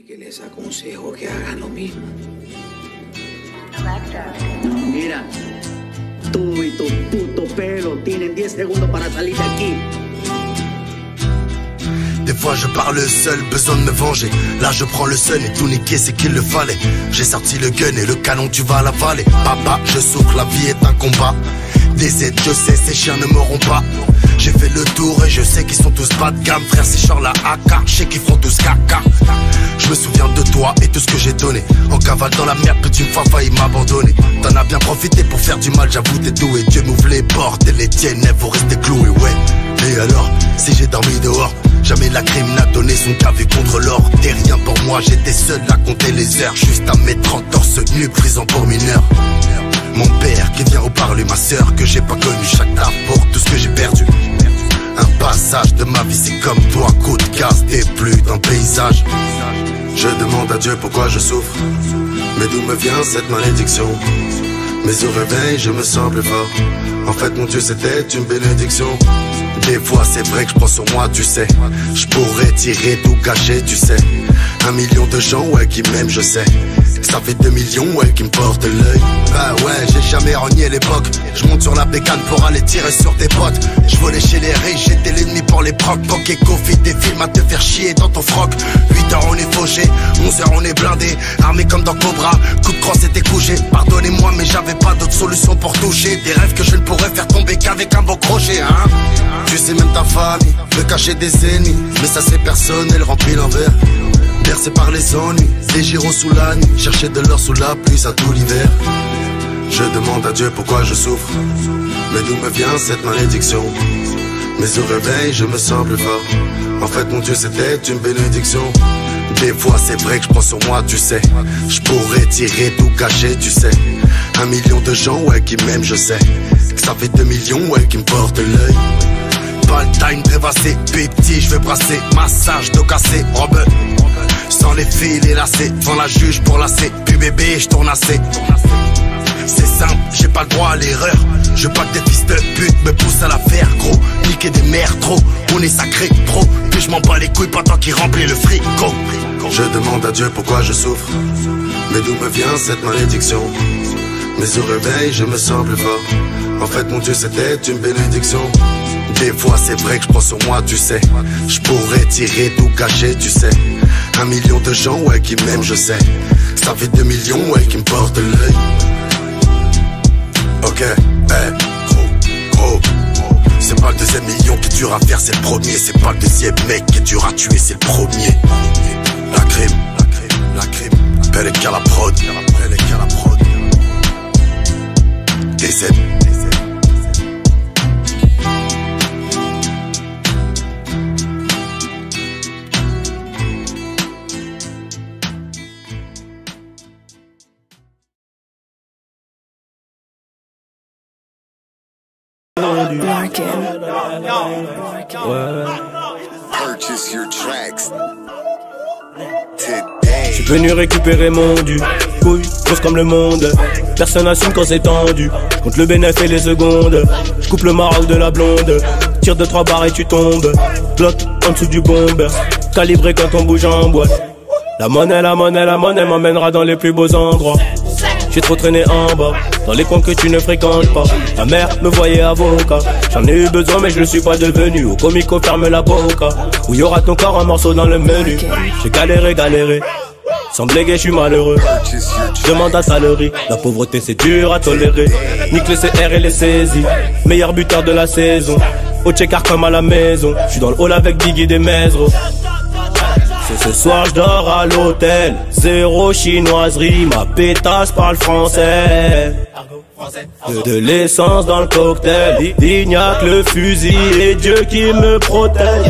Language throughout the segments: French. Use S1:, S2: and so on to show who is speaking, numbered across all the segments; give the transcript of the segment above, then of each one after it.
S1: y que les aconsejo que hagan lo mismo.
S2: Mira, tú y tu puto pelo tienen 10 segundos para salir de aquí.
S3: Des fois je parle seul, besoin de me venger. Là je prends le sun et tout niquer c'est qu'il le fallait. J'ai sorti le gun et le canon tu vas l'avaler. Papa je souffre, la vie est un combat. Des aides je sais, ces chiens ne m'auront pas. J'ai fait le tour et je sais qu'ils sont tous bas de gamme. Frère c'est genre la AK, je sais qu'ils feront tous caca. Je me souviens de toi et tout ce que j'ai donné. En cavale dans la merde, petite fois failli m'abandonner. T'en as bien profité pour faire du mal, j'avoue t'es doué. Dieu m'ouvre les portes et les tiennes elles vont rester clouées, ouais. Et alors, si j'ai dormi dehors, jamais la crime n'a donné son café contre l'or. T'es rien pour moi, j'étais seul à compter les heures. Juste à mes 30 torse nu, prison pour mineur. Mon père qui vient au parler, ma sœur que j'ai pas connue. Chaque taf pour tout ce que j'ai perdu. Un passage de ma vie, c'est comme toi, coup de casse, t'es plus dans le paysage. Je demande à Dieu pourquoi je souffre, mais d'où me vient cette malédiction? Mais au réveil, je me sens plus fort. En fait, mon Dieu, c'était une bénédiction. Des fois, c'est vrai que je prends sur moi, tu sais. Je pourrais tirer tout gâcher, tu sais. 1 million de gens, ouais, qui m'aiment, je sais. Ça fait 2 millions, ouais, qui me portent l'œil. Bah ouais, j'ai jamais renié l'époque. Je monte sur la bécane pour aller tirer sur tes potes. Je volais chez les riches, j'étais l'ennemi pour les procs. Poc et Kofi, des films à te faire chier dans ton froc. 8 heures on est fauché, 11 heures on est blindé. Armé comme dans Cobra, coup de crosse était couché. Pardonnez-moi mais j'avais pas d'autre solution pour toucher. Des rêves que je ne pourrais faire tomber qu'avec un beau crochet, hein. Tu sais même ta famille, me cacher des ennemis. Mais ça c'est personnel, rempli l'envers. Bercé par les ennuis, des gyros sous la nuit. Chercher de l'or sous la pluie, ça tout l'hiver. Je demande à Dieu pourquoi je souffre, mais d'où me vient cette malédiction? Mais au réveil, je me sens plus fort. En fait, mon Dieu, c'était une bénédiction. Des fois, c'est vrai que je prends sur moi, tu sais. Je pourrais tirer tout gâcher, tu sais. 1 million de gens, ouais, qui m'aiment, je sais. Ça fait 2 millions, ouais, qui me portent l'œil. Pas le time, prévassé, petit, je vais brasser. Massage, dos cassé, robe. Sans les fils et lacets, devant la juge pour lasser. Puis bébé, je tourne assez. C'est simple, j'ai pas le droit à l'erreur. Je veux pas que des fils de pute me poussent à la faire, gros. Niquer des mères, trop. On est sacré, trop. Puis je m'en bats les couilles pendant qu'il remplit le frigo. Je demande à Dieu pourquoi je souffre, mais d'où me vient cette malédiction? Mais au réveil, je me sens plus fort. En fait, mon Dieu, c'était une bénédiction. Des fois, c'est vrai que je prends sur moi, tu sais. Je pourrais tirer tout gâcher, tu sais. 1 million de gens, ouais, qui m'aiment, je sais. Ça fait 2 millions, ouais, qui me portent l'œil. Ok, gros. C'est pas le deuxième million qui est dur à faire, c'est le premier. C'est pas le deuxième mec qui est dur à tuer, c'est le premier. La crime. Belle et qu'à la prod. DZ.
S4: Purchase your tracks today.
S5: Je suis venu récupérer mon dû. Couille, grosse comme le monde. Personne n'assume quand c'est tendu. Compte le bénéf et les secondes. Je coupe le maroc de la blonde. Tire 2-3 barres et tu tombes. Bloc en dessous du bomber. Calibré quand on bouge en boîte. La monnaie m'emmènera dans les plus beaux endroits. J'ai trop traîné en bas, dans les coins que tu ne fréquentes pas. Ta mère me voyait avocat. J'en ai eu besoin mais je ne suis pas devenu. Au comico ferme la boca, où y aura ton corps un morceau dans le menu. J'ai galéré, sans bléguer je suis malheureux. Demande ta salerie, la pauvreté c'est dur à tolérer. Nique le CR et les saisies, meilleur buteur de la saison. Au check-art comme à la maison, je suis dans le hall avec Biggie des Mesro. Ce soir je dors à l'hôtel, zéro chinoiserie, ma pétasse parle français. De l'essence dans le cocktail, il n'y a que le fusil et Dieu qui me protège.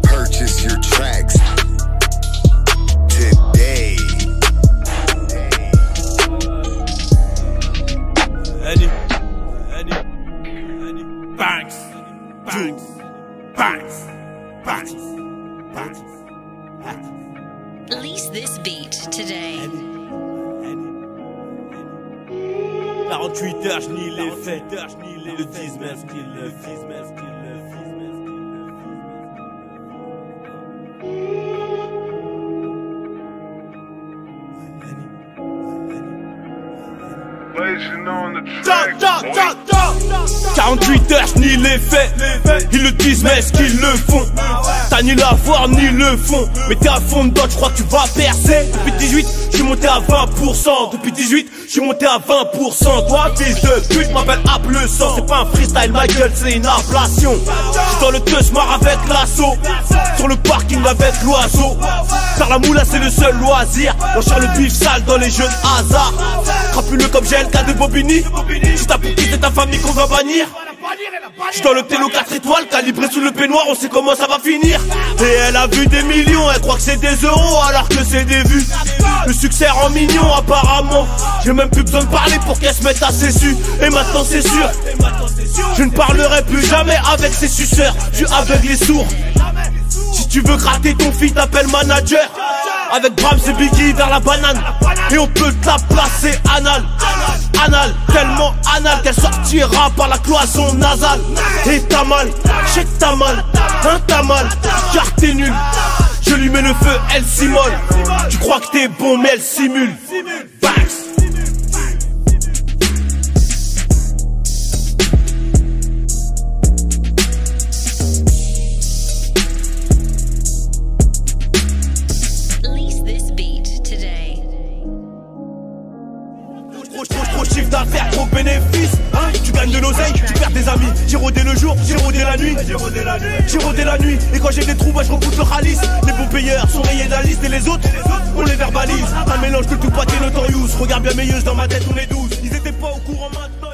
S4: Purchase your tracks today.
S5: Eddie.
S6: Release this beat today.
S5: 48 heures, je nie les faits. Ils le disent même ce qu'ils le disent.
S6: On the track.
S5: 48 heures, je nie les faits. Ils le disent, mais est-ce qu'ils le font? T'as ni la voix ni le fond. Mais t'es à fond dedans, je crois que tu vas percer. Depuis 18, je suis monté à 20%. Depuis 18, je suis monté à 20%. Toi, fils de pute, m'appelle App le sang. C'est pas un freestyle, ma gueule, c'est une inflation. J'suis dans le teusmar avec l'assaut. Sur le parking avec l'oiseau. Faire la moula, c'est le seul loisir. On cherche le bif sale dans les jeux de hasard. Crapuleux comme GLK de Bobigny. Juste à pour quitter ta famille qu'on va bannir. J'suis dans le télo 4 étoiles, calibré sous le peignoir, on sait comment ça va finir. Et elle a vu des millions, elle croit que c'est des euros alors que c'est des vues. Le succès rend mignon apparemment. J'ai même plus besoin de parler pour qu'elle se mette à ses su. Et maintenant c'est sûr, je ne parlerai plus jamais avec ces suceurs. Je suis aveugle et sourd. Si tu veux gratter ton fils, t'appelles manager. Avec Brahms et Biggie vers la banane. Et on peut te la placer anal. Anal, tellement anal qu'elle sortira par la cloison nasale. Et t'as mal, je sais que t'as mal, hein t'as mal, car t'es nul. Je lui mets le feu, elle s'immole. Tu crois que t'es bon mais elle simule. Bax. Trop chiffre d'affaires, trop bénéfice, hein. Tu gagnes de l'oseille, tu perds des amis. J'ai rodé le jour, j'ai rodé la nuit. J'ai rodé la nuit, et quand j'ai des trous, bah je recoute le ralice. Les bons payeurs sont rayés d'un liste et les autres, on les verbalise. Un mélange de tout pâté, le temps use. Regarde bien mes yeux, dans ma tête on est 12. Ils étaient pas au courant maintenant.